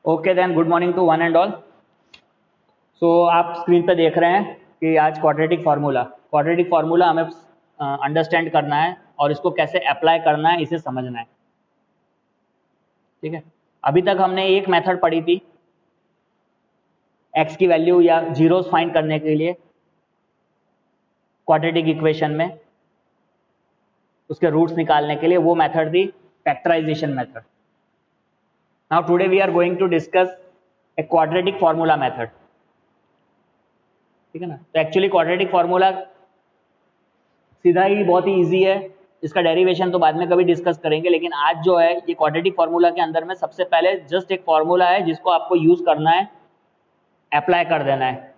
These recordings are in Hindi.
Okay then, good morning to one and all. So आप स्क्रीन पे देख रहे हैं कि आज क्वाड्रेटिक फार्मूला हमें अंडरस्टैंड करना है और इसको कैसे अप्लाई करना है इसे समझना है। ठीक है, अभी तक हमने एक मेथड पढ़ी थी एक्स की वैल्यू या जीरोस फाइंड करने के लिए क्वाड्रेटिक इक्वेशन में उसके रूट्स निकालने के लिए। वो मेथड थी factorisation method. Now today we are going to discuss a quadratic formula method. ठीक है ना, तो एक्चुअली क्वाड्रेटिक फार्मूला सीधा ही बहुत ही इजी है, इसका डेरिवेशन तो बाद में कभी डिस्कस करेंगे, लेकिन आज जो है ये क्वाड्रेटिक फार्मूला के अंदर में सबसे पहले जस्ट एक फार्मूला है जिसको आपको यूज करना है, अप्लाई कर देना है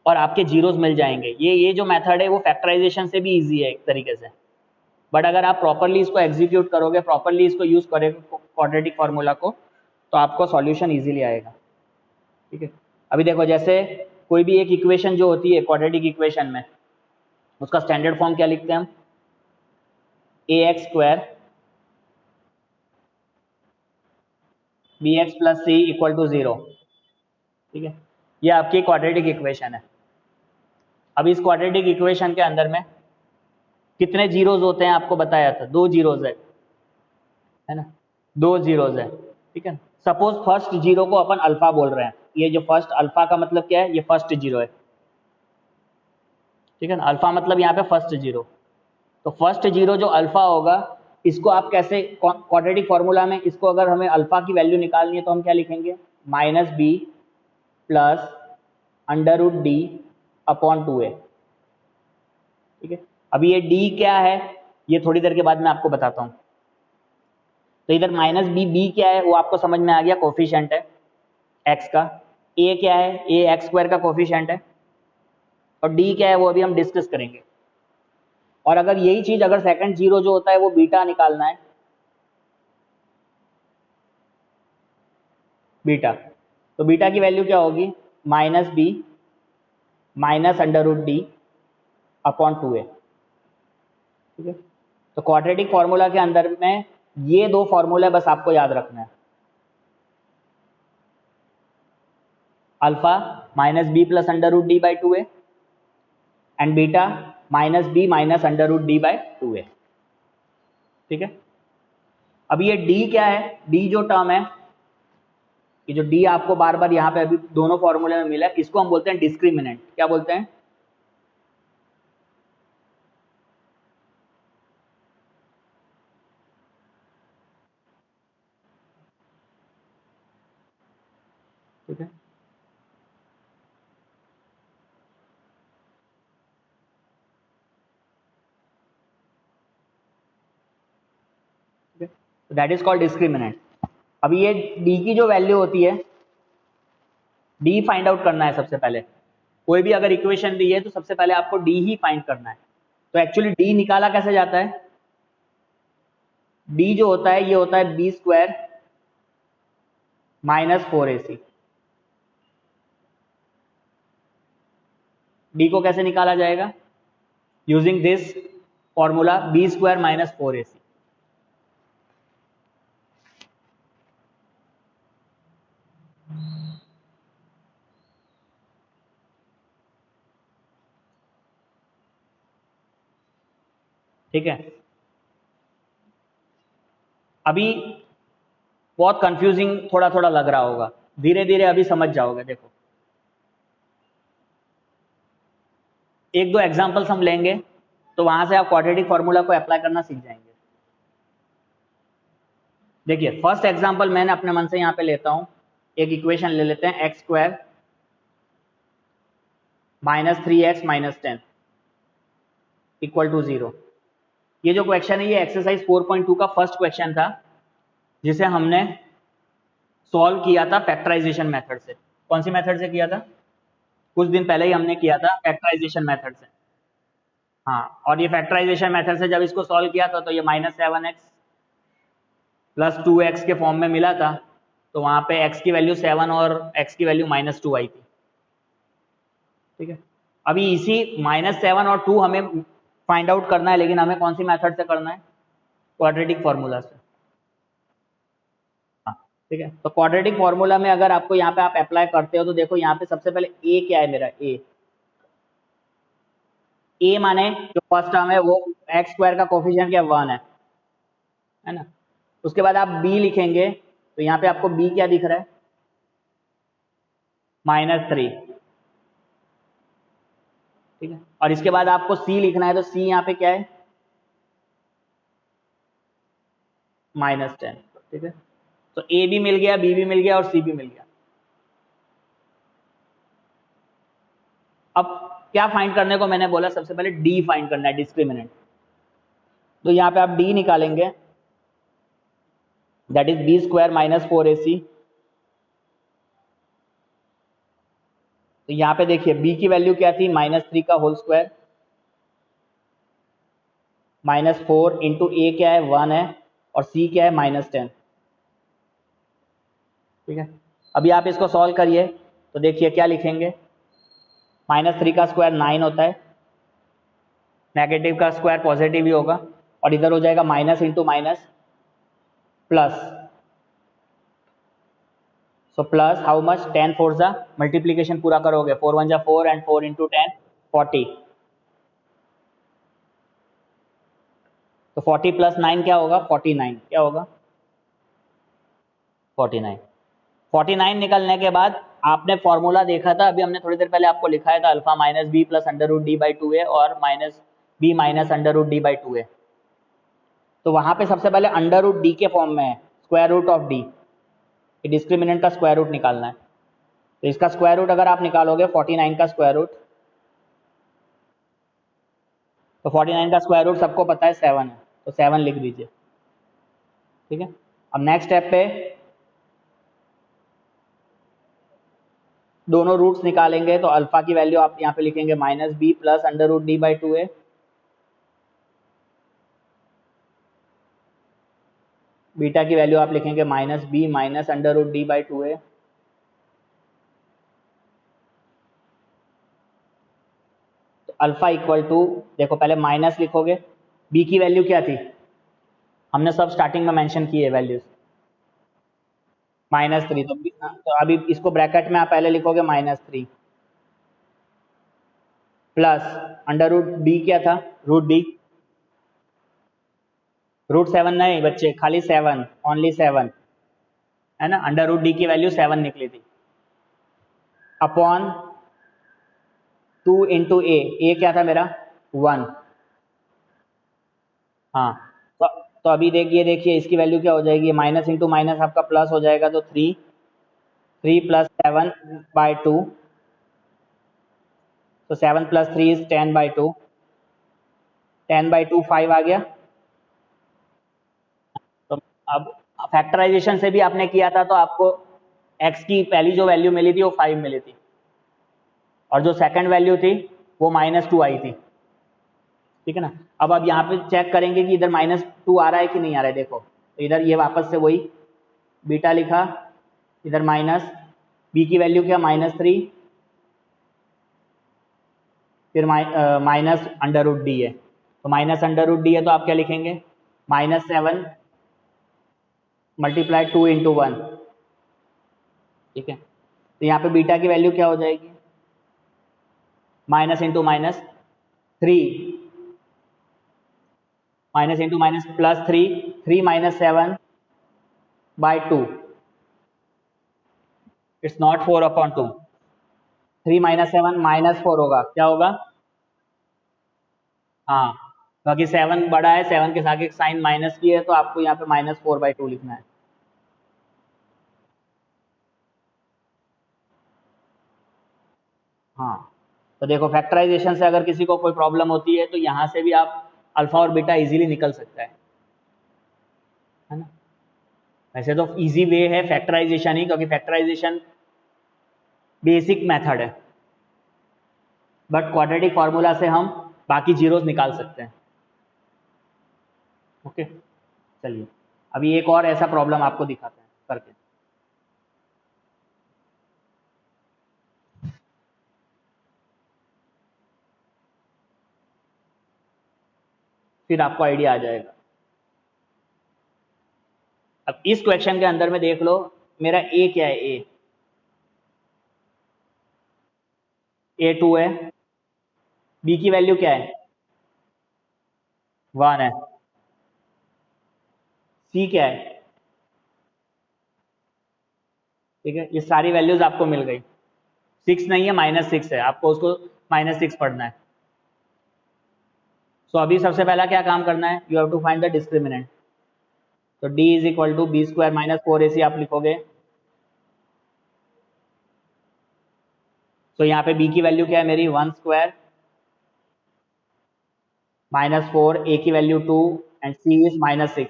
और आपके जीरोस मिल जाएंगे। ये जो मेथड है वो फैक्टराइजेशन से भी इजी है एक तरीके से, बट अगर आप प्रॉपरली इसको एग्जीक्यूट करोगे, प्रॉपरली इसको यूज करोगे क्वाड्रेटिक फार्मूला को, तो आपको सॉल्यूशन इजीली आएगा। ठीक है, अभी देखो जैसे कोई भी एक इक्वेशन जो होती है क्वाड्रेटिक इक्वेशन में, उसका स्टैंडर्ड फॉर्म क्या लिखते हैं हम? ax square bx plus C equal to 0। ठीक है, ये आपकी क्वाड्रेटिक इक्वेशन है। अब इस क्वाड्रेटिक इक्वेशन के अंदर में कितने जीरोज होते हैं आपको बताया था, 2 जीरोज है ना, 2 जीरोज है। ठीक है, सपोज फर्स्ट जीरो को अपन अल्फा बोल रहे हैं, ये जो फर्स्ट अल्फा का मतलब क्या है, ये फर्स्ट जीरो है। ठीक है ना, अल्फा मतलब यहाँ पे फर्स्ट जीरो। तो फर्स्ट जीरो जो अल्फा होगा, इसको आप कैसे क्वाड्रेटिक फार्मूला में, इसको अगर हमें अल्फा की वैल्यू निकालनी है तो हम क्या लिखेंगे? Minus B plus under root D upon 2a। ठीक है, अभी ये डी क्या है ये थोड़ी देर के बाद मैं आपको बताता हूँ। तो इधर माइनस बी क्या है वो आपको समझ में आ गया, कोफिशिएंट है एक्स का। ए क्या है? ए एक्स स्क्वायर का कोफिशिएंट है। और डी क्या है वो अभी हम डिस्कस करेंगे। और अगर यही चीज, अगर सेकंड जीरो जो होता है वो बीटा निकालना है, बीटा, तो बीटा की वैल्यू क्या होगी? Minus B minus under root D upon 2a। ठीक है, तो क्वाड्रेटिक फार्मूला के अंदर में ये दो फार्मूला बस आपको याद रखना है, alpha minus B plus under root D by 2a and beta minus B minus under root D by 2a। ठीक है, अब ये डी क्या है? डी जो टर्म है, ये जो डी आपको बार बार यहाँ पे अभी दोनों फॉर्मूले में मिला है, इसको हम बोलते हैं डिस्क्रिमिनेंट। क्या बोलते हैं? ठीक है, दैट इज कॉल्ड डिस्क्रिमिनेंट। अब ये डी की जो वैल्यू होती है, डी फाइंड आउट करना है सबसे पहले। कोई भी अगर इक्वेशन दी है तो सबसे पहले आपको डी ही फाइंड करना है। तो एक्चुअली डी निकाला कैसे जाता है? डी जो होता है ये होता है B square minus 4ac। D को कैसे निकाला जाएगा? Using this formula B square minus 4ac। ठीक है, अभी बहुत कंफ्यूजिंग थोड़ा थोड़ा लग रहा होगा, धीरे धीरे अभी समझ जाओगे। देखो एक दो एग्जांपल्स हम लेंगे तो वहां से आप क्वाड्रेटिक फार्मूला को अप्लाई करना सीख जाएंगे। देखिए फर्स्ट एग्जांपल मैंने अपने मन से यहाँ पे लेता हूँ, एक इक्वेशन ले लेते हैं, X square minus 3x minus 10 equal to 0। ये जो क्वेश्चन है ये एक्सरसाइज 4.2 का फर्स्ट क्वेश्चन था, जिसे हमने सॉल्व किया था फैक्टराइजेशन मेथड से। कौन सी मेथड से किया था? कुछ दिन पहले ही हमने किया था फैक्टराइजेशन मेथड से। हाँ, और ये फैक्टराइजेशन मेथड से जब इसको सॉल्व किया था तो ये -7x प्लस 2x के फॉर्म में मिला था। तो वहां पे x की वैल्यू 7 और x की वैल्यू -2 आई थी। ठीक है, अभी इसी -7 और 2 हमें फाइंड आउट करना है, लेकिन हमें कौन सी मेथड से करना है? क्वाड्रेटिक फार्मूला से। हाँ, ठीक है। तो क्वाड्रेटिक फॉर्मूला में अगर आपको यहाँ पे आप अप्लाई करते हो तो देखो यहाँ पे सबसे पहले ए क्या है मेरा, ए माने जो फर्स्ट टर्म है वो एक्स स्क्वायर का कोफिशिएंट क्या 1 है ना। उसके बाद आप बी लिखेंगे तो यहाँ पे आपको बी क्या दिख रहा है, -3। ठीक है। और इसके बाद आपको सी लिखना है तो सी यहाँ पे क्या है, -10। ठीक है। तो ए भी मिल गया, बी भी मिल गया और सी भी मिल गया। अब क्या फाइंड करने को मैंने बोला, सबसे पहले डी फाइंड करना है, डिस्क्रिमिनेंट। तो यहाँ पे आप डी निकालेंगे, that is B square -4ac। तो यहाँ पे देखिए b की वैल्यू क्या थी, -3 का होल स्क्वायर, -4 इंटू ए क्या है 1 है और c क्या है -10। ठीक है। अभी आप इसको सॉल्व करिए तो देखिए क्या लिखेंगे, -3 का स्क्वायर 9 होता है, नेगेटिव का स्क्वायर पॉजिटिव ही होगा और इधर हो जाएगा minus into minus plus. So plus how much, 10 4 जा मल्टीप्लीकेशन पूरा करोगे, 4 1 जा 4 एंड 4 इंटू 10 40। तो 40 प्लस 9 क्या होगा, 49। क्या होगा 49। 49 निकलने के बाद आपने फॉर्मूला देखा था, अभी हमने थोड़ी देर पहले आपको लिखाया था, alpha minus B plus under root D by 2a और minus B minus under root D by 2a। तो वहां पे सबसे पहले अंडर रूट डी के फॉर्म में है, square root of D, discriminant का स्क्वायर रूट निकालना है। तो इसका स्क्वायर रूट अगर आप निकालोगे 49 का स्क्वायर रूट, तो 49 का स्क्वायर रूट सबको पता है 7 है, तो 7 लिख दीजिए। ठीक है। अब नेक्स्ट स्टेप पे दोनों रूट्स निकालेंगे, तो अल्फा की वैल्यू आप यहाँ पे लिखेंगे -b plus under root D by 2a, beta की वैल्यू आप लिखेंगे -b minus under root D by 2a। तो अल्फा इक्वल टू, देखो पहले माइनस लिखोगे, b की वैल्यू क्या थी, हमने सब स्टार्टिंग में मेंशन की है वैल्यूज, -3। तो अभी इसको ब्रैकेट में आप पहले लिखोगे -3 प्लस अंडर रूट डी क्या था, रूट डी, रूट 7 नहीं बच्चे, खाली 7, ओनली 7 है ना, अंडर रूट डी की वैल्यू 7 निकली थी, अपॉन 2 इंटू ए क्या था मेरा 1। हाँ। तो अभी देखिए इसकी वैल्यू क्या हो जाएगी, माइनस इंटू माइनस आपका प्लस हो जाएगा, तो 3 प्लस 7 बाई 2, तो 7 प्लस 3 इज 10 बाई 2, 10 बाई 2 5 आ गया। तो अब फैक्टराइजेशन से भी आपने किया था तो आपको x की पहली जो वैल्यू मिली थी वो 5 मिली थी और जो सेकंड वैल्यू थी वो -2 आई थी। ठीक है ना। अब यहाँ पे चेक करेंगे कि इधर -2 आ रहा है कि नहीं आ रहा है, देखो तो इधर ये वापस से वही बीटा लिखा, इधर माइनस, बी की वैल्यू क्या -3, फिर माइनस अंडर रूट डी है, तो माइनस अंडर रूट डी है तो आप क्या लिखेंगे, -7 मल्टीप्लाई 2 इंटू 1। ठीक है। तो यहाँ पे बीटा की वैल्यू क्या हो जाएगी, minus into minus 3, minus into minus plus 3 minus 7 by 2, it's not 4/2, 3 minus 7 -4 होगा, क्या होगा, हाँ, बाकी 7 बड़ा है, 7 के साथ एक साइन माइनस की है तो आपको यहाँ पे -4/2 लिखना है। हाँ। तो देखो फैक्टराइजेशन से अगर किसी को कोई प्रॉब्लम होती है तो यहाँ से भी आप अल्फा और बीटा इजीली निकल सकता है ना। वैसे तो इजी वे है फैक्टराइजेशन ही, क्योंकि फैक्टराइजेशन बेसिक मेथड है, बट क्वाड्रेटिक फार्मूला से हम बाकी जीरोस निकाल सकते हैं। ओके, चलिए अभी एक और ऐसा प्रॉब्लम आपको दिखाते हैं करके, फिर आपको आइडिया आ जाएगा। अब इस क्वेश्चन के अंदर में देख लो, मेरा ए क्या है, ए 2 है। बी की वैल्यू क्या है, 1 है। सी क्या है, ठीक है, ये सारी वैल्यूज आपको मिल गई। 6 नहीं है, -6 है, आपको उसको -6 पढ़ना है। सो अभी सबसे पहला क्या काम करना है, you have to find the discriminant. तो d is equal to B square minus 4ac आप लिखोगे। तो यहाँ पे b की वैल्यू क्या है मेरी, 1 स्क्वायर -4, a की वैल्यू 2 एंड c इज -6।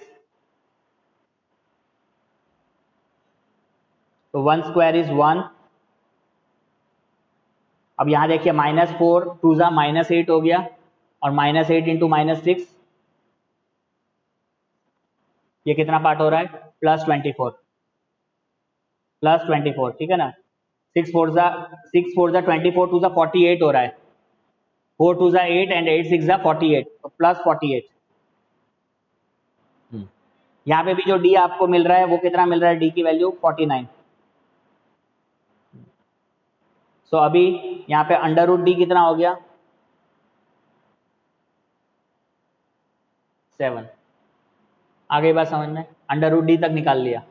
तो 1 स्क्वायर इज 1। अब यहाँ देखिए -4 टू ज़ा -8 हो गया, और -8 इंटू -6 ये कितना पार्ट हो रहा है, +24, +24, ठीक है ना। 6 4 ज़ा 2 ज़ा 48 हो रहा है, 4 2 ज़ा 8 एंड 8 6 ज़ा 48, तो +48। यहाँ पे भी जो d आपको मिल रहा है वो कितना मिल रहा है, d की वैल्यू 49। सो अभी यहाँ पे √d कितना हो गया, 7। आगे बात समझ में, √d तक निकाल लिया।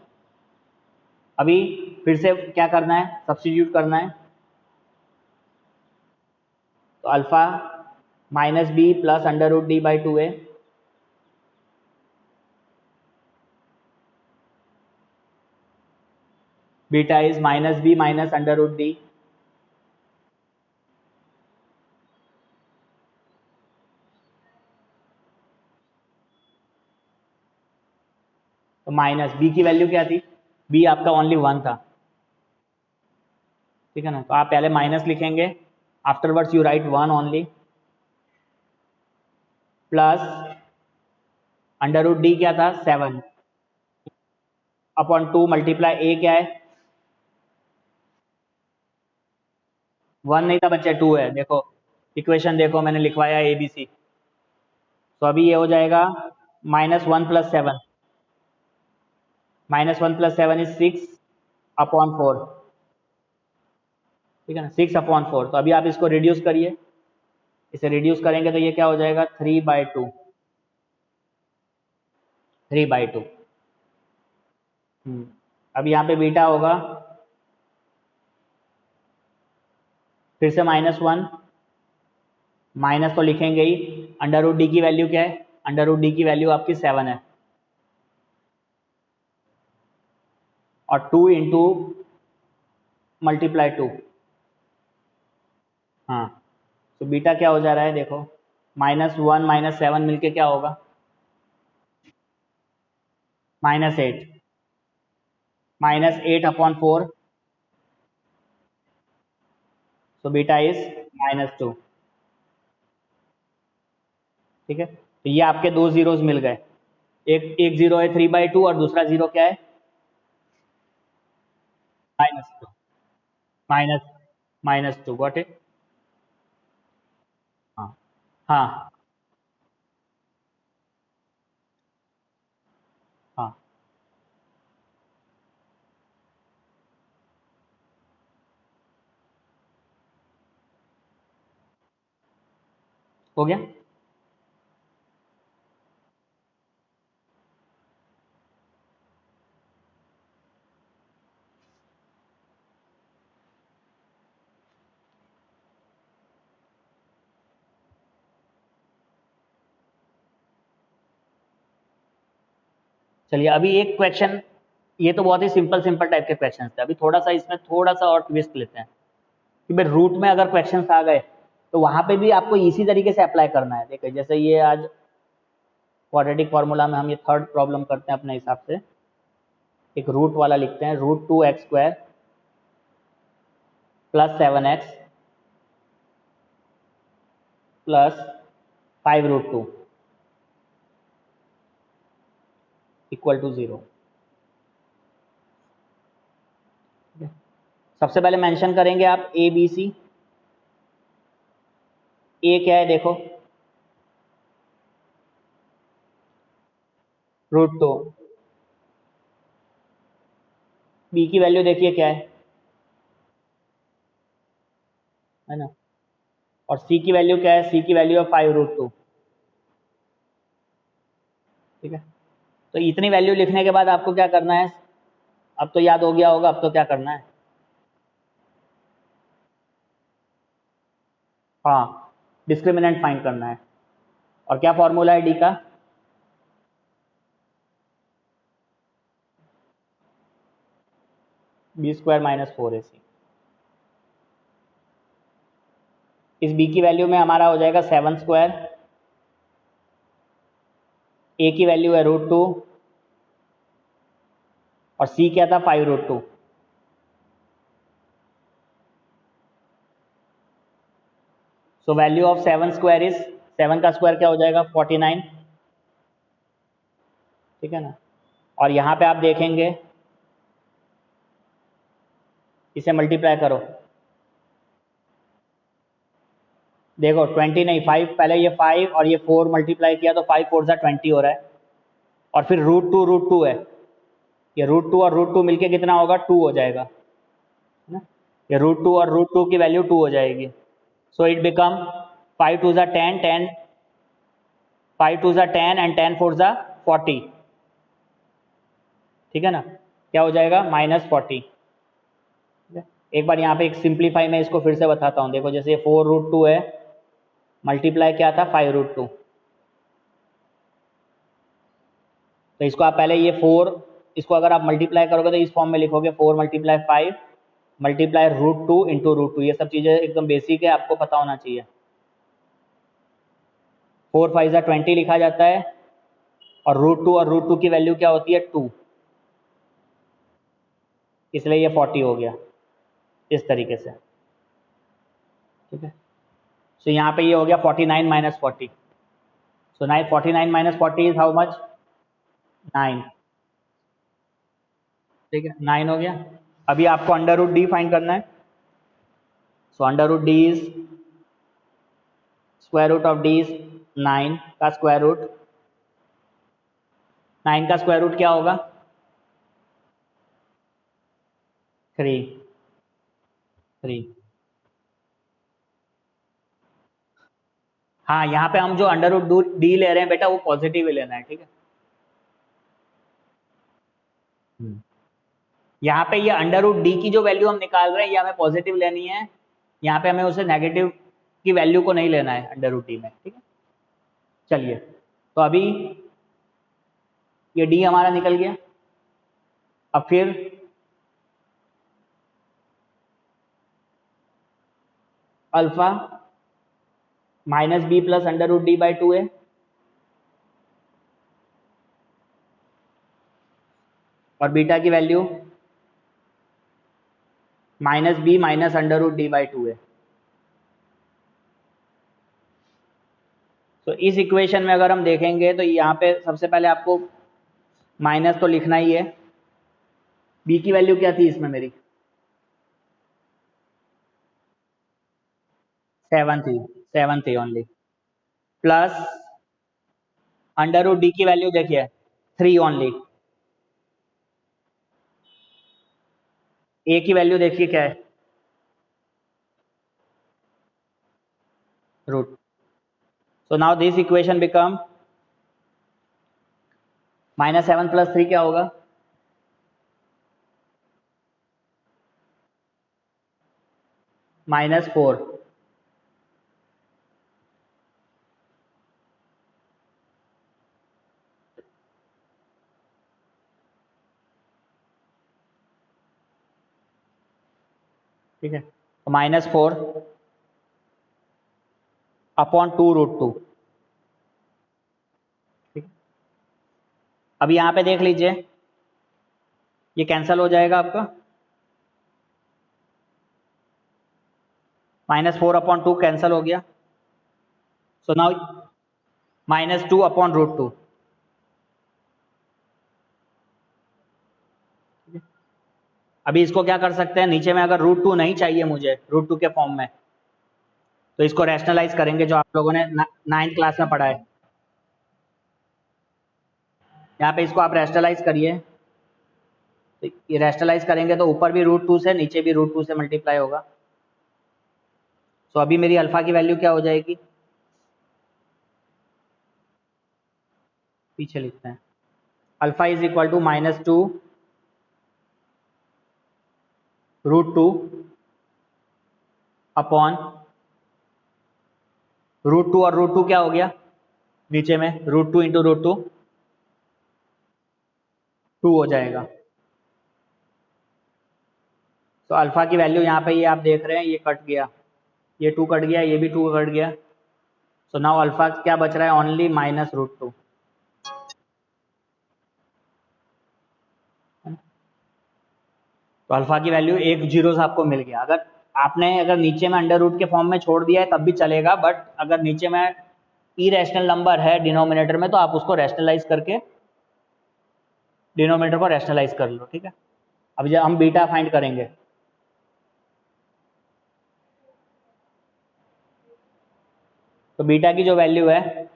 अभी फिर से क्या करना है, सब्स्टिट्यूट करना है। तो alpha -b plus √d/2a, beta is -b minus √d, तो माइनस b की वैल्यू क्या थी, b आपका ओनली 1 था, ठीक है ना। तो आप पहले माइनस लिखेंगे, afterwards you right 1 only, plus √d क्या था, 7 अपॉन 2 मल्टीप्लाई a क्या है, 1 नहीं था बच्चे, 2 है। देखो इक्वेशन देखो, मैंने लिखवाया ABC। तो अभी ये हो जाएगा -1 + 7, -1 + 7 इज 6 अपॉन 4, ठीक है ना, 6 अपॉन 4। तो अभी आप इसको रिड्यूस करिए, इसे रिड्यूस करेंगे तो ये क्या हो जाएगा, 3/2, 3/2। अब यहाँ पे बीटा होगा फिर से -1, माइनस तो लिखेंगे ही, √d की वैल्यू क्या है, √d की वैल्यू आपकी 7 है, और 2 इंटू मल्टीप्लाई 2। हाँ, तो बीटा क्या हो जा रहा है, देखो -1 -7 मिलके क्या होगा, -8, -8 अपॉन 4, सो बीटा इज -2, ठीक है। तो ये आपके दो जीरोज मिल गए, एक जीरो है 3/2 और दूसरा जीरो क्या है, -2, माइनस -2, गॉट इट। हाँ हाँ हाँ, हो गया। चलिए अभी एक क्वेश्चन, ये तो बहुत ही सिंपल सिंपल टाइप के क्वेश्चन थे, अभी थोड़ा सा इसमें थोड़ा सा और ट्विस्ट लेते हैं कि भाई रूट में अगर क्वेश्चन आ गए तो वहां पे भी आपको इसी तरीके से अप्लाई करना है। देखिए जैसे ये आज क्वाड्रेटिक फार्मूला में हम ये थर्ड प्रॉब्लम करते हैं अपने हिसाब से, एक रूट वाला लिखते हैं, √2x² + 7x + 5√2 = 0। सबसे पहले मेंशन करेंगे आप ABC। ए क्या है देखो, √2, बी की वैल्यू देखिए क्या है ना, और सी की वैल्यू क्या है, सी की वैल्यू है 5√2। ठीक है, तो इतनी वैल्यू लिखने के बाद आपको क्या करना है, अब तो याद हो गया होगा, अब तो क्या करना है, हाँ डिस्क्रिमिनेंट फाइंड करना है। और क्या फॉर्मूला है डी का, b² - 4ac। इस b की वैल्यू में हमारा हो जाएगा 7², a की वैल्यू है √2 और c क्या था 5√2। सो वैल्यू ऑफ 7² इज, 7 का स्क्वायर क्या हो जाएगा 49। ठीक है ना, और यहाँ पे आप देखेंगे इसे मल्टीप्लाई करो, देखो 20 नहीं 5, पहले ये 5 और ये 4 मल्टीप्लाई किया तो 5 4 जा 20 हो रहा है, और फिर √2 है, ये √2 और √2 मिलके कितना होगा 2 हो जाएगा, है ना, ये √2 और √2 की वैल्यू 2 हो जाएगी। सो इट बिकम 5 2 जा 10, 10 5 2 जा 10 एंड 10 4 जा 40। ठीक है ना, क्या हो जाएगा -40। एक बार यहाँ पे एक सिंप्लीफाई मैं इसको फिर से बताता हूँ, देखो जैसे 4√2 है, मल्टीप्लाई क्या था 5√2, तो इसको आप पहले ये 4, इसको अगर आप मल्टीप्लाई करोगे तो इस फॉर्म में लिखोगे 4 × 5 मल्टीप्लाई √2 इंटू √2। ये सब चीज़ें एकदम बेसिक है, आपको पता होना चाहिए। 4 5 जा 20 लिखा जाता है, और √2 और √2 की वैल्यू क्या होती है 2, इसलिए ये 40 हो गया इस तरीके से। ठीक है, सो यहाँ पे ये हो गया 49 - 40। सो 49 - 40 इज हाउ मच, 9। ठीक है, 9 हो गया। अभी आपको अंडर रूट डी फाइंड करना है। So under root D is, square root of D is 9 का स्क्वायर रूट, 9 का स्क्वायर रूट क्या होगा 3, 3। हाँ, यहाँ पे हम जो अंडर रूट डी ले रहे हैं बेटा वो पॉजिटिव ही लेना है। ठीक है, यहाँ पे ये अंडर रूट डी की जो वैल्यू हम निकाल रहे हैं ये हमें पॉजिटिव लेनी है, यहाँ पे हमें उसे नेगेटिव की वैल्यू को नहीं लेना है अंडर रूट डी में। ठीक है, चलिए, तो अभी ये डी हमारा निकल गया। अब फिर alpha -b plus under root d/2 है, और बीटा की value -b minus under root d/2 है। तो इस इक्वेशन में अगर हम देखेंगे तो यहाँ पे सबसे पहले आपको माइनस तो लिखना ही है। b की वैल्यू क्या थी इसमें मेरी 7 थी only, plus under root D की वैल्यू देखिए 3 ओनली, a की वैल्यू देखिए क्या है root. So now this equation become -7 + 3 क्या होगा -4। ठीक है, तो -4 अपॉन 2√2। ठीक, अब यहाँ पे देख लीजिए ये कैंसिल हो जाएगा आपका, -4 अपॉन 2 कैंसिल हो गया। So now -2 upon √2। अभी इसको क्या कर सकते हैं, नीचे में अगर √2 नहीं चाहिए मुझे √2 के फॉर्म में, तो इसको रैशनलाइज करेंगे जो आप लोगों ने 9th क्लास में पढ़ा है। यहाँ पे इसको आप रैशनलाइज करिए, तो ये रैशनलाइज करेंगे तो ऊपर भी √2 से, नीचे भी √2 से मल्टीप्लाई होगा। तो अभी मेरी अल्फा की वैल्यू क्या हो जाएगी, पीछे लिखते हैं, alpha is equal to -2 √2 upon √2 और √2 क्या हो गया नीचे में, √2 इंटू √2 2 हो जाएगा। तो अल्फा की वैल्यू यहाँ पे ये आप देख रहे हैं, ये कट गया, ये 2 कट गया, ये भी 2 कट गया। सो नाउ अल्फा क्या बच रहा है, ओनली -√2। तो अल्फा की वैल्यू एक जीरो से आपको मिल गया। अगर नीचे में अंडर रूट के फॉर्म में छोड़ दिया है तब भी चलेगा, बट अगर नीचे में इरेशनल नंबर है डिनोमिनेटर में तो आप उसको रैशनलाइज करके डिनोमिनेटर को रैशनलाइज कर लो, ठीक है। अब जब हम बीटा फाइंड करेंगे, तो बीटा की जो वैल्यू है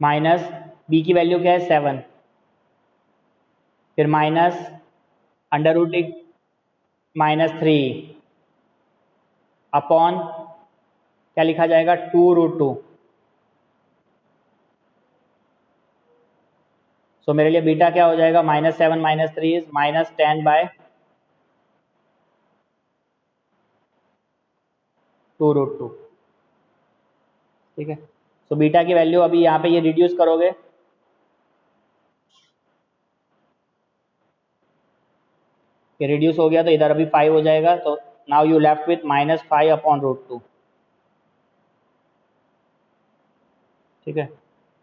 माइनस बी की वैल्यू क्या है 7, फिर माइनस अंडर रूट -3 अपॉन क्या लिखा जाएगा 2√2। सो मेरे लिए बीटा क्या हो जाएगा, -7 -3 इज -10/2√2, ठीक है। सो बीटा की वैल्यू अभी यहाँ पे ये रिड्यूस करोगे, ये रिड्यूस हो गया तो इधर अभी 5 हो जाएगा। तो नाउ यू लेफ्ट विथ -5/√2, ठीक है,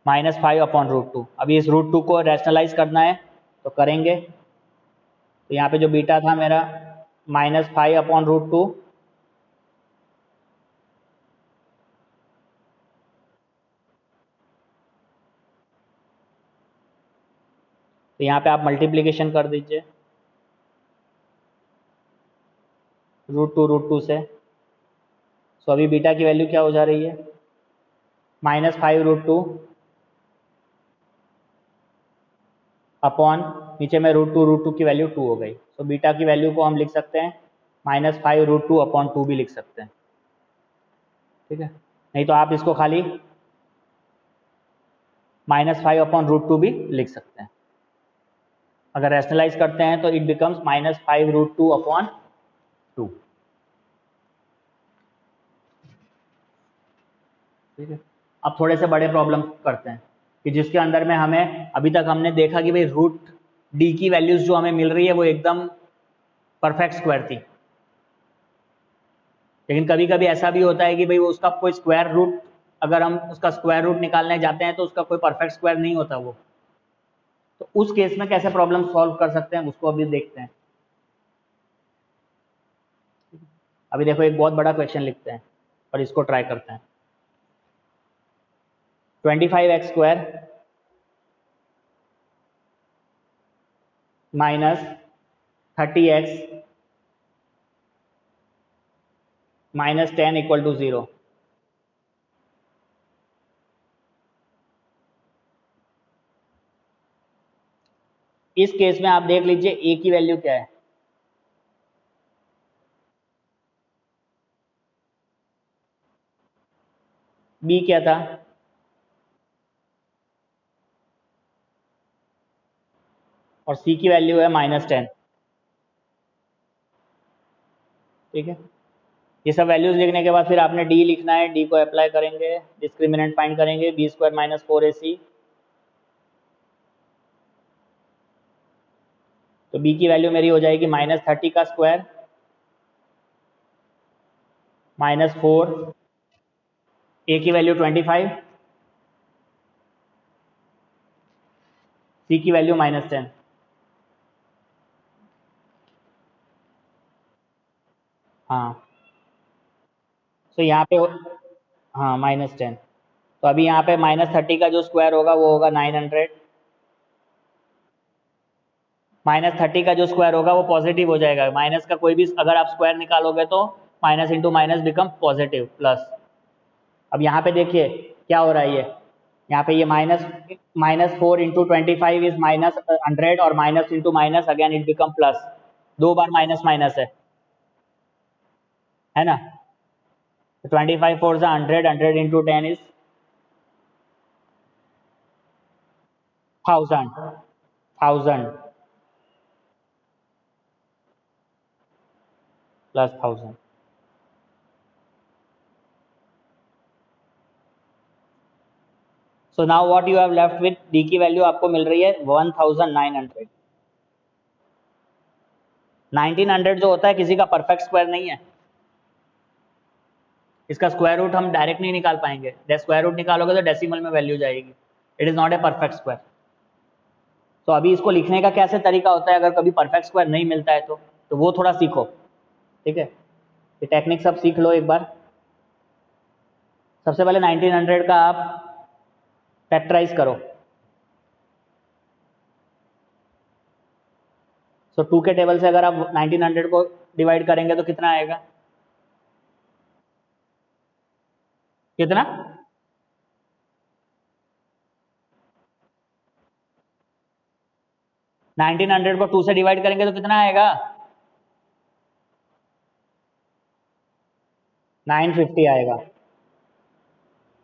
-5/√2। अभी इस √2 को रैशनलाइज करना है तो करेंगे। तो यहाँ पे जो बीटा था मेरा -5/√2 तो यहाँ पे आप मल्टीप्लीकेशन कर दीजिए √2 से। सो अभी बीटा की वैल्यू क्या हो जा रही है, -5√2 अपॉन नीचे में √2 की वैल्यू 2 हो गई। सो बीटा की वैल्यू को हम लिख सकते हैं -5√2/2 भी लिख सकते हैं, ठीक है। नहीं तो आप इसको खाली -5/√2 भी लिख सकते हैं। अगर रैशनलाइज करते हैं तो इट बिकम्स -5√2/2, ठीक है। अब थोड़े से बड़े प्रॉब्लम करते हैं कि जिसके अंदर में हमें अभी तक हमने देखा कि भाई √d की वैल्यूज जो हमें मिल रही है वो एकदम परफेक्ट स्क्वायर थी, लेकिन कभी कभी ऐसा भी होता है कि भाई वो उसका कोई स्क्वायर रूट, अगर हम उसका स्क्वायर रूट निकालने जाते हैं तो उसका कोई परफेक्ट स्क्वायर नहीं होता वो। तो उस केस में कैसे प्रॉब्लम सॉल्व कर सकते हैं उसको अभी देखते हैं। अभी देखो एक बहुत बड़ा क्वेश्चन लिखते हैं और इसको ट्राई करते हैं। 25x² minus 30x -10 = 0। इस केस में आप देख लीजिए a की वैल्यू क्या है, b क्या था, और c की वैल्यू है -10, ठीक है। ये सब वैल्यूज लिखने के बाद फिर आपने d लिखना है, d को अप्लाई करेंगे, डिस्क्रिमिनेंट फाइंड करेंगे, b² - 4ac। तो b की वैल्यू मेरी हो जाएगी -30 का स्क्वायर -4, a की वैल्यू 25, c की वैल्यू -10। हाँ, तो यहाँ पे हाँ -10। तो अभी यहाँ पे -30 का जो स्क्वायर होगा वो होगा 900, -30 का जो स्क्वायर होगा वो पॉजिटिव हो जाएगा, माइनस का कोई भी अगर आप स्क्वायर निकालोगे तो minus into minus become positive plus. अब यहाँ पे देखिए क्या हो रहा है ये, यहाँ पे ये -4 इंटू 25 इज -100 और minus into minus again it become plus, 2 bar minus minus है ना। 25 4 100, 100 into 10 is 1000 plus 1000। So now what you have left with, D की वैल्यू आपको मिल रही है 1900। 1900 जो होता है किसी का परफेक्ट स्क्वायर नहीं है, इसका स्क्वायर रूट हम डायरेक्ट नहीं निकाल पाएंगे, स्क्वायर रूट निकालोगे तो डेसिमल में वैल्यू जाएगी, it is not a perfect square. तो अभी इसको लिखने का कैसे तरीका होता है, अगर कभी परफेक्ट स्क्वायर नहीं मिलता है तो वो थोड़ा सीखो, ठीक है, ये टेक्निक सब सीख लो एक बार। सबसे पहले 1900 का आप फैक्टराइज करो। सो 2 के टेबल से अगर आप 1900 को डिवाइड करेंगे तो कितना आएगा, कितना 1900 को 2 से डिवाइड करेंगे तो कितना आएगा, 950 आएगा।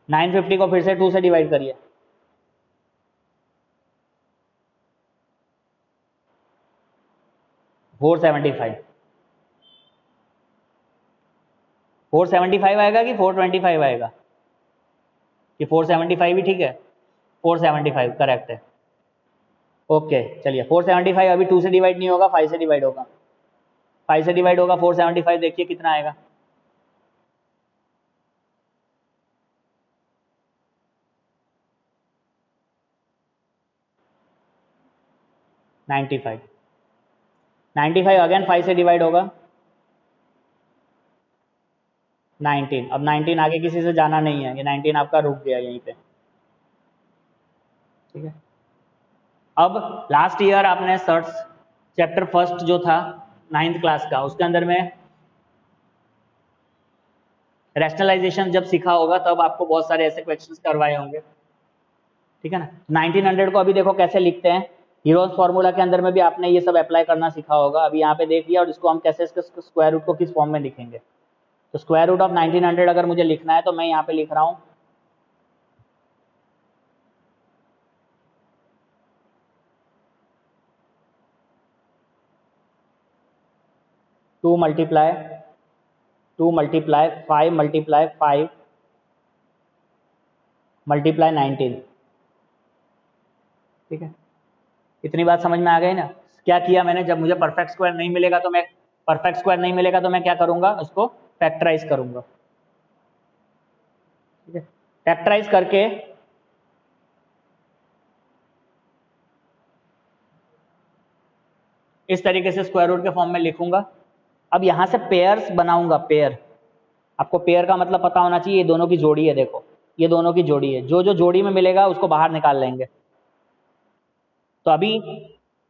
950 को फिर से 2 से डिवाइड करिए, 475। 475 आएगा कि 425 आएगा, कि 475 ही ठीक है, 475 करेक्ट है। ओके चलिए 475 अभी 2 से डिवाइड नहीं होगा, 5 से डिवाइड होगा, 5 से डिवाइड होगा 475, देखिए कितना आएगा, नाइन्टी फाइव अगेन 5 से डिवाइड होगा 19। अब 19 आगे किसी से जाना नहीं है, ये 19 आपका रुक गया यहीं पे, ठीक है। अब लास्ट ईयर आपने सर्च चैप्टर फर्स्ट जो था 9th क्लास का, उसके अंदर में रैशनलाइजेशन जब सीखा होगा तब आपको बहुत सारे ऐसे क्वेश्चंस करवाए होंगे, ठीक है ना। 1900 को अभी देखो कैसे लिखते हैं, हीरोज फार्मूला के अंदर में भी आपने ये सब अप्लाई करना सीखा होगा, अभी यहाँ पे देख लिया, और इसको हम कैसे इसके स्क्वायर रूट को किस फॉर्म में लिखेंगे। तो स्क्वायर रूट ऑफ 1900 अगर मुझे लिखना है तो मैं यहाँ पे लिख रहा हूँ 2 मल्टीप्लाई 5 मल्टीप्लाई 5 मल्टीप्लाई 19, ठीक है। इतनी बात समझ में आ गई ना। क्या किया मैंने, जब मुझे परफेक्ट स्क्वायर नहीं मिलेगा तो मैं क्या करूंगा, उसको फैक्टराइज करूंगा, ठीक है। फैक्टराइज करके इस तरीके से स्क्वायर रूट के फॉर्म में लिखूंगा। अब यहां से पेयर्स बनाऊंगा, पेयर, आपको पेयर का मतलब पता होना चाहिए, ये दोनों की जोड़ी है, देखो ये दोनों की जोड़ी है, जो जो जोड़ी में मिलेगा उसको बाहर निकाल लेंगे। तो अभी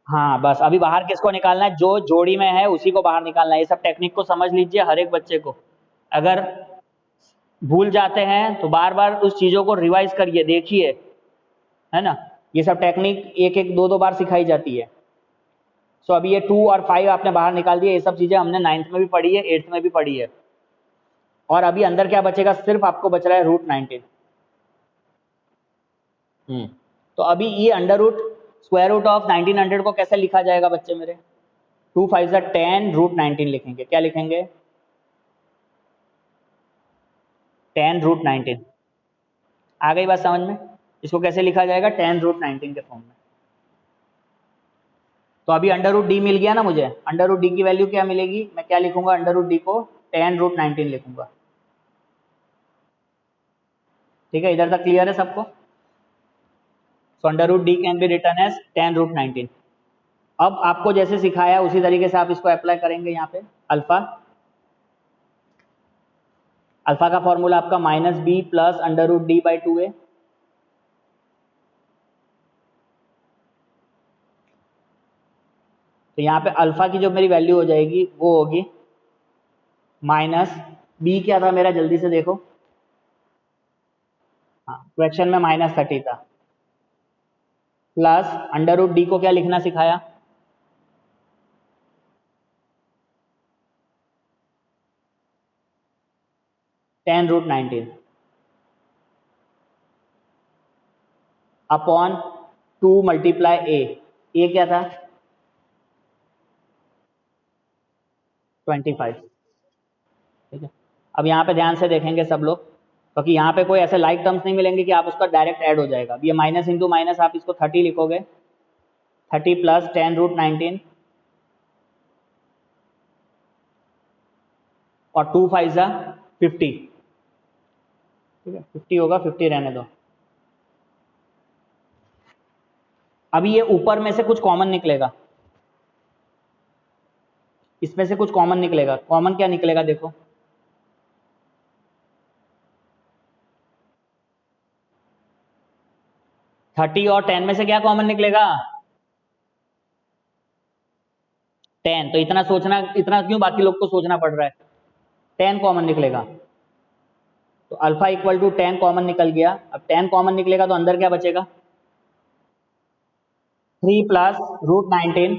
हाँ बस अभी बाहर किसको निकालना है, जो जोड़ी में है उसी को बाहर निकालना है। ये सब टेक्निक को समझ लीजिए हर एक बच्चे को, अगर भूल जाते हैं तो बार बार उस चीज़ों को रिवाइज करिए, देखिए, है ना। ये सब टेक्निक एक एक दो दो बार सिखाई जाती है। सो अभी ये 2 और 5 आपने बाहर निकाल दिया, ये सब चीज़ें हमने 9th में भी पढ़ी है, 8th में भी पढ़ी है। और अभी अंदर क्या बचेगा, सिर्फ आपको बच रहा है √19। तो अभी ये under root square root of 1900 को कैसे लिखा जाएगा बच्चे मेरे, 2 5 10 √19 लिखेंगे, क्या लिखेंगे, 10 √19। आ गई बात समझ में, इसको कैसे लिखा जाएगा, 10 √19 के फॉर्म में। तो अभी अंडर रूट डी मिल गया ना मुझे, अंडर रूट डी की वैल्यू क्या मिलेगी, मैं क्या लिखूंगा, अंडर रूट डी को 10 √19 लिखूंगा, ठीक है। इधर तक क्लियर है सबको। So under root D can be written as 10 √19। अब आपको जैसे सिखाया उसी तरीके से आप इसको अप्लाई करेंगे यहाँ पे। अल्फा अल्फा का फॉर्मूला आपका -b plus under root D by 2a, तो यहाँ पे अल्फा की जो मेरी वैल्यू हो जाएगी वो होगी माइनस बी, क्या था मेरा जल्दी से देखो, हाँ, क्वेश्चन में -30 था। प्लस अंडर रूट डी को क्या लिखना सिखाया? √19 अपॉन 2 मल्टीप्लाई ए क्या था? 25। ठीक है, अब यहाँ पे ध्यान से देखेंगे सब लोग, क्योंकि यहाँ पे कोई ऐसे लाइक टर्म्स नहीं मिलेंगे कि आप उसका डायरेक्ट ऐड हो जाएगा। अब ये माइनस इंटू माइनस आप इसको 30 लिखोगे, 30 प्लस 10√19 और 2 5 जा 50। ठीक है, 50 होगा, 50 रहने दो। अभी ये ऊपर में से कुछ कॉमन निकलेगा, इसमें से कुछ कॉमन निकलेगा। कॉमन क्या निकलेगा देखो, 30 और 10 में से क्या कॉमन निकलेगा? 10। तो इतना सोचना, इतना क्यों बाकी लोग को सोचना पड़ रहा है? 10 कॉमन निकलेगा, तो अल्फा इक्वल टू 10 कॉमन निकल गया। अब 10 कॉमन निकलेगा तो अंदर क्या बचेगा? 3 प्लस √19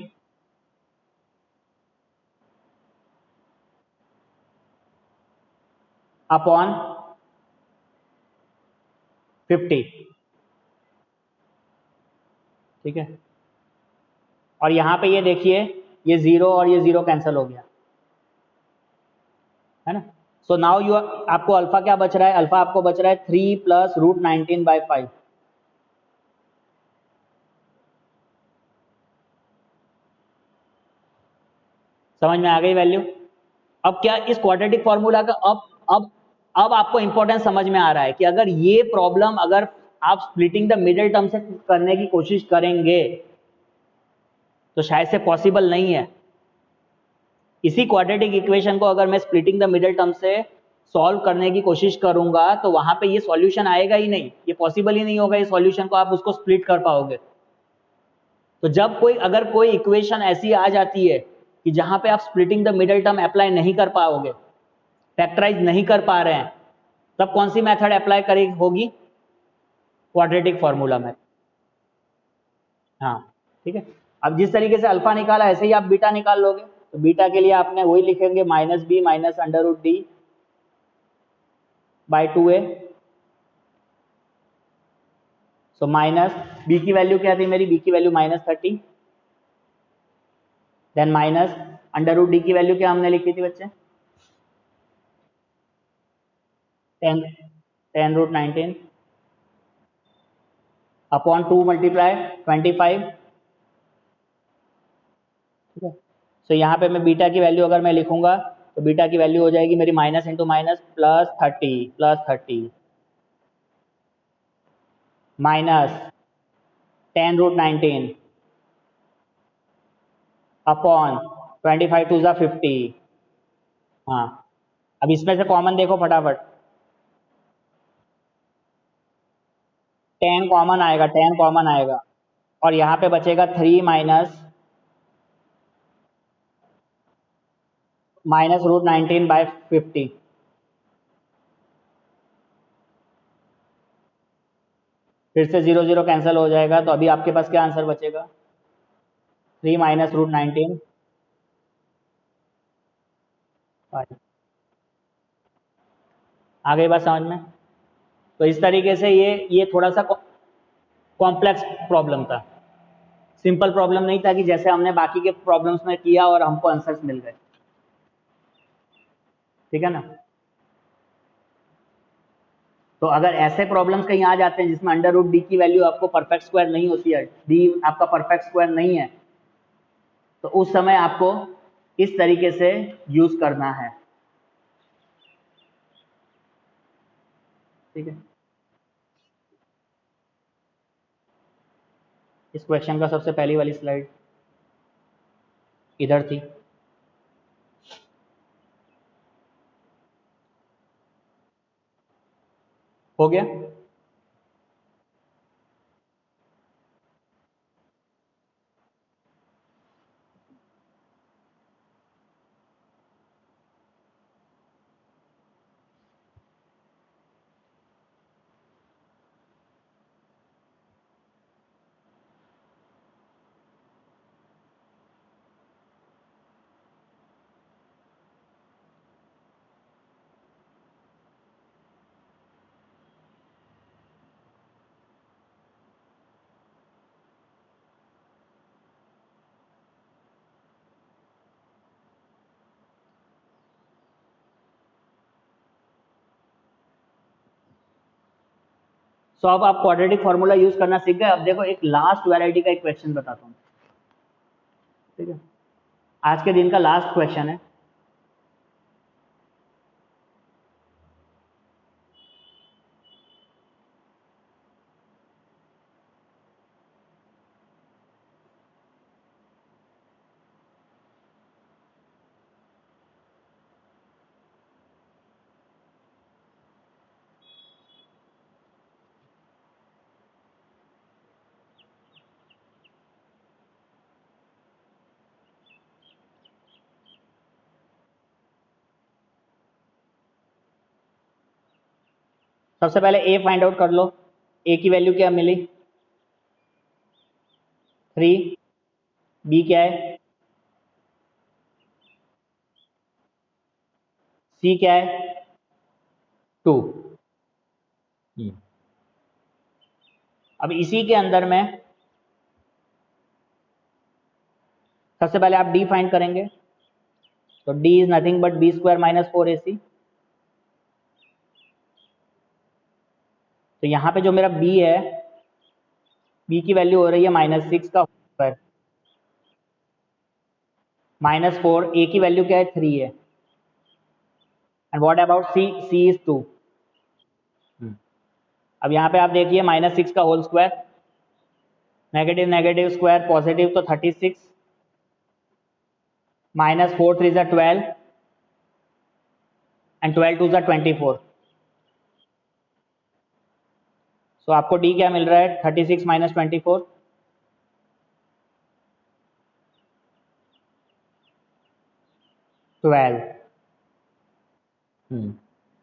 अपॉन 50। ठीक है, और यहाँ पे ये देखिए, ये 0 और ये 0 कैंसिल हो गया, है ना। सो नाउ यू, आपको अल्फा क्या बच रहा है? अल्फा आपको बच रहा है 3 प्लस √19/5। समझ में आ गई वैल्यू? अब क्या इस क्वाड्रेटिक फॉर्मूला का अब आपको इंपॉर्टेंस समझ में आ रहा है कि अगर ये प्रॉब्लम अगर आप स्प्लिटिंग द मिडिल टर्म से करने की कोशिश करेंगे तो शायद से पॉसिबल नहीं है। इसी क्वाड्रेटिक इक्वेशन को अगर मैं स्प्लिटिंग द मिडिल टर्म से सॉल्व करने की कोशिश करूंगा तो वहां पे ये सॉल्यूशन आएगा ही नहीं, ये पॉसिबल ही नहीं होगा, ये सॉल्यूशन को आप उसको स्प्लिट कर पाओगे। तो जब कोई अगर कोई इक्वेशन ऐसी आ जाती है कि जहां पे आप splitting the middle term apply नहीं कर पाओगे, फैक्टराइज नहीं कर पा रहे हैं, तब कौन सी मेथड अप्लाई करी होगी? क्वाड्रेटिक फॉर्मूला में। हाँ, ठीक है। अब जिस तरीके से अल्फा निकाला ऐसे ही आप बीटा निकाल लोगे, तो बीटा के लिए आपने वही लिखेंगे -b minus under root D by 2a। So minus B की वैल्यू क्या थी मेरी? बी की value -30, then minus under root D की वैल्यू क्या हमने लिखी थी बच्चे? 10√19 अपॉन 2 मल्टीप्लाई 25। ठीक है, तो यहाँ पे मैं बीटा की वैल्यू अगर मैं लिखूंगा तो बीटा की वैल्यू हो जाएगी मेरी minus into minus +30 minus 10√19 upon 25 two ज़ा 50। हाँ, अब इसमें से कॉमन देखो फटाफट, 10 कॉमन आएगा, 10 कॉमन आएगा, और यहाँ पे बचेगा 3 माइनस √19/50। फिर से 0 0 कैंसिल हो जाएगा, तो अभी आपके पास क्या आंसर बचेगा? 3 माइनस √19। आ गई बात समझ में? तो इस तरीके से ये थोड़ा सा कॉम्प्लेक्स प्रॉब्लम था, सिंपल प्रॉब्लम नहीं था कि जैसे हमने बाकी के प्रॉब्लम्स में किया और हमको आंसर्स मिल गए। ठीक है ना। तो अगर ऐसे प्रॉब्लम्स कहीं आ जाते हैं जिसमें अंडर रूट डी की वैल्यू आपको परफेक्ट स्क्वायर नहीं होती है, डी आपका परफेक्ट स्क्वायर नहीं है, तो उस समय आपको इस तरीके से यूज करना है। ठीक है, इस क्वेश्चन का सबसे पहली वाली स्लाइड इधर थी। हो गया? सो अब आप क्वाड्रेटिक फार्मूला यूज करना सीख गए। अब देखो एक लास्ट वैरायटी का एक क्वेश्चन बताता हूँ, ठीक है, आज के दिन का लास्ट क्वेश्चन है। सबसे पहले ए फाइंड आउट कर लो। ए की वैल्यू क्या मिली? 3। बी क्या है? सी क्या है? 2। अब इसी के अंदर में सबसे पहले आप डी फाइंड करेंगे, तो D is nothing but B square minus 4ac। तो यहाँ पे जो मेरा बी है, बी की वैल्यू हो रही है -6 का स्क्वायर -4। ए की वैल्यू क्या है? 3 है। And what about C? C is 2। अब यहाँ पे आप देखिए -6 का whole square, negative negative square positive, तो 36 -4 3 ज़ा 12 एंड 12 2 ज़ा 24। सो आपको डी क्या मिल रहा है? 36 - 24 12।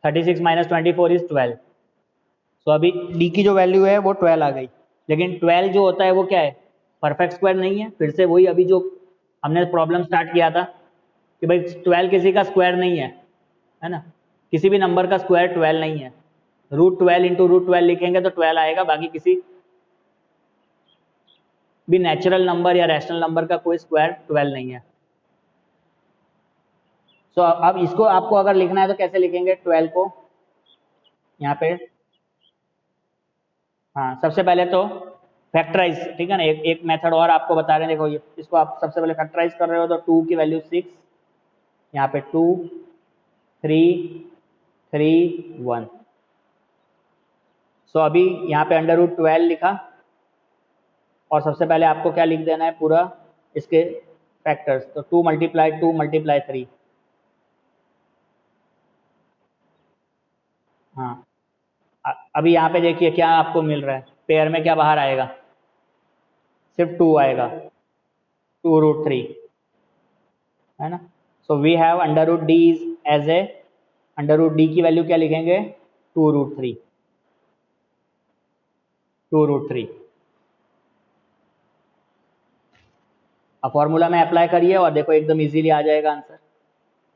36 - 24 इज 12। सो अभी डी की जो वैल्यू है वो 12 आ गई। लेकिन 12 जो होता है वो क्या है? परफेक्ट स्क्वायर नहीं है। फिर से वही अभी जो हमने प्रॉब्लम स्टार्ट किया था कि भाई 12 किसी का स्क्वायर नहीं है ना, किसी भी नंबर का स्क्वायर 12 नहीं है। √12 इंटू √12 लिखेंगे तो 12 आएगा, बाकी किसी भी नेचुरल नंबर या रैशनल नंबर का कोई स्क्वायर 12 नहीं है। सो अब इसको आपको अगर लिखना है तो कैसे लिखेंगे 12 को? यहाँ पे हाँ, सबसे पहले तो फैक्टराइज, ठीक है ना। एक मेथड और आपको बता रहे हैं, देखो ये इसको आप सबसे पहले फैक्टराइज कर रहे हो तो 2 की वैल्यू 6, यहाँ पे 2 3 3 1। सो अभी यहाँ पे √12 लिखा, और सबसे पहले आपको क्या लिख देना है पूरा इसके फैक्टर्स, तो 2 × 2 × 3। हाँ, अभी यहाँ पे देखिए क्या आपको मिल रहा है, पेयर में क्या बाहर आएगा? सिर्फ 2 आएगा, 2√3, है ना। So we have √d is as a, √d की वैल्यू क्या लिखेंगे? 2√3, 2√3। अब फॉर्मूला में अप्लाई करिए और देखो एकदम इजीली आ जाएगा आंसर।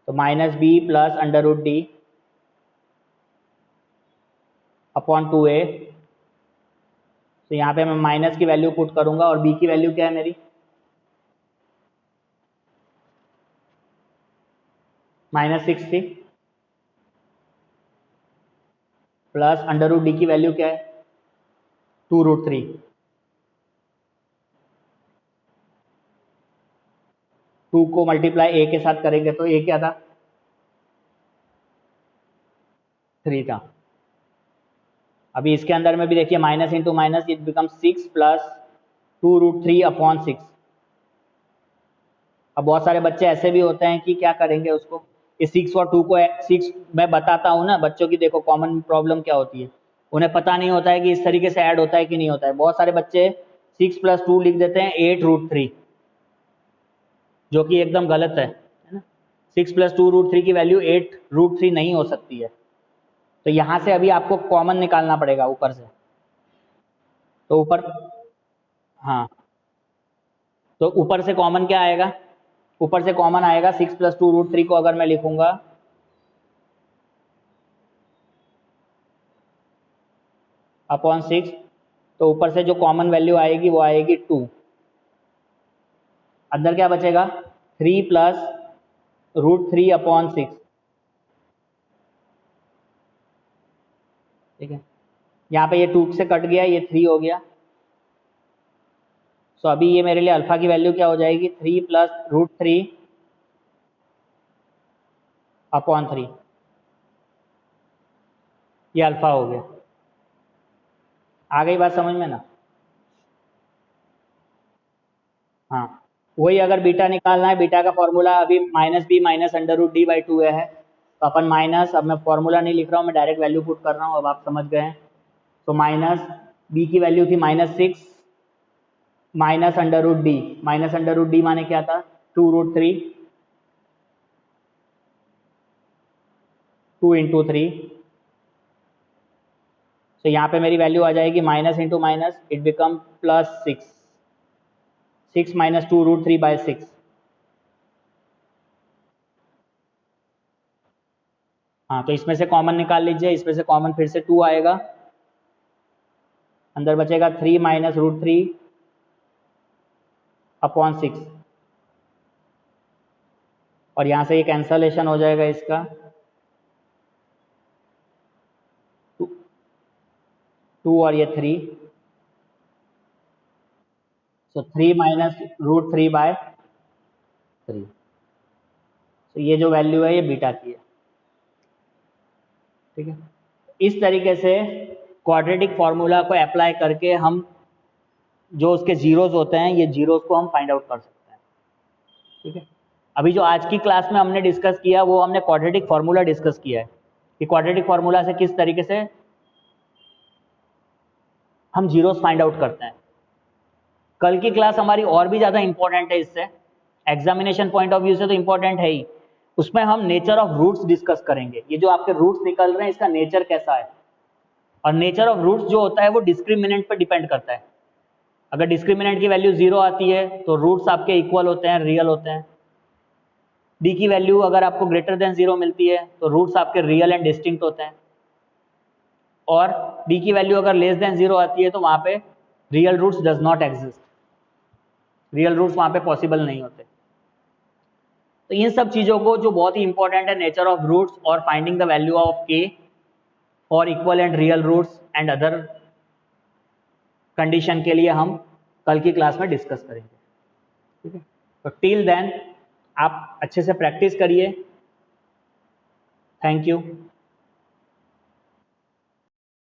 तो -b plus √d upon 2a। तो यहाँ पे मैं माइनस की वैल्यू पुट करूंगा, और b की वैल्यू क्या है मेरी? -60 प्लस √d की वैल्यू क्या है? 2√3। 2 को मल्टीप्लाई a के साथ करेंगे तो a क्या था? 3 था। अभी इसके अंदर में भी देखिए minus into minus, it become 6 plus 2√3 upon 6। अब बहुत सारे बच्चे ऐसे भी होते हैं कि क्या करेंगे उसको, कि 6 और 2 को 6, मैं बताता हूँ ना बच्चों की, देखो कॉमन प्रॉब्लम क्या होती है, उन्हें पता नहीं होता है कि इस तरीके से ऐड होता है कि नहीं होता है। बहुत सारे बच्चे 6 + 2 लिख देते हैं 8√3, जो कि एकदम गलत है ना। 6 + 2√3 की वैल्यू 8√3 नहीं हो सकती है। तो यहाँ से अभी आपको कॉमन निकालना पड़ेगा ऊपर से। तो ऊपर, हाँ, तो ऊपर से कॉमन क्या आएगा? ऊपर से कॉमन आएगा 6 + 2√3 को अगर मैं लिखूंगा अपॉन 6, तो ऊपर से जो कॉमन वैल्यू आएगी वो आएगी 2। अंदर क्या बचेगा? 3 + √3 अपॉन 6, ठीक है। यहाँ पे ये 2 से कट गया, ये 3 हो गया। सो अभी ये मेरे लिए अल्फा की वैल्यू क्या हो जाएगी, 3 प्लस √3 अपॉन 3, ये अल्फा हो गया। आ गई बात समझ में ना? हाँ, वही अगर बीटा निकालना है, बीटा का फॉर्मूला अभी -b माइनस √d/2 है, तो अपन माइनस, अब मैं फॉर्मूला नहीं लिख रहा हूँ, मैं डायरेक्ट वैल्यू पुट कर रहा हूँ, अब आप समझ गए हैं। तो माइनस b की वैल्यू थी -6 माइनस √d, माइनस √d माने क्या था, 2√3, 2 × 3। तो यहाँ पे मेरी वैल्यू आ जाएगी minus into minus, it become +6, 6 minus 2√3/6। हाँ, तो इसमें से कॉमन निकाल लीजिए, इसमें से कॉमन फिर से 2 आएगा, अंदर बचेगा 3 माइनस √3 अपॉन 6, और यहाँ से ये कैंसलेशन हो जाएगा इसका, 2 और ये 3, तो 3 माइनस √3/3। तो ये जो वैल्यू है ये बीटा की है, ठीक है। इस तरीके से क्वाड्रेटिक फॉर्मूला को अप्लाई करके हम जो उसके जीरोस होते हैं, ये जीरोस को हम फाइंड आउट कर सकते हैं, ठीक है। अभी जो आज की क्लास में हमने डिस्कस किया, वो हमने क्वाड्रेटिक फॉर्मूला डिस्कस किया है कि क्वाड्रेटिक फॉर्मूला से किस तरीके से हम जीरोस फाइंड आउट करते हैं। कल की क्लास हमारी और भी ज़्यादा इंपॉर्टेंट है, इससे एग्जामिनेशन पॉइंट ऑफ व्यू से तो इंपॉर्टेंट है ही, उसमें हम नेचर ऑफ रूट्स डिस्कस करेंगे। ये जो आपके रूट्स निकल रहे हैं, इसका नेचर कैसा है, और नेचर ऑफ रूट्स जो होता है वो डिस्क्रिमिनेंट पर डिपेंड करता है। अगर डिस्क्रिमिनेंट की वैल्यू 0 आती है तो रूट्स आपके इक्वल होते हैं, रियल होते हैं। डी की वैल्यू अगर आपको ग्रेटर देन 0 मिलती है तो रूट्स आपके रियल एंड डिस्टिंक्ट होते हैं, और डी की वैल्यू अगर लेस देन 0 आती है तो वहाँ पे real roots does not exist, real roots वहाँ पे पॉसिबल नहीं होते। तो इन सब चीज़ों को जो बहुत ही इंपॉर्टेंट है, नेचर ऑफ रूट्स और finding the value of K for equal and real roots and other condition के लिए हम कल की क्लास में डिस्कस करेंगे, ठीक है। तो टिल देन आप अच्छे से प्रैक्टिस करिए। Thank you.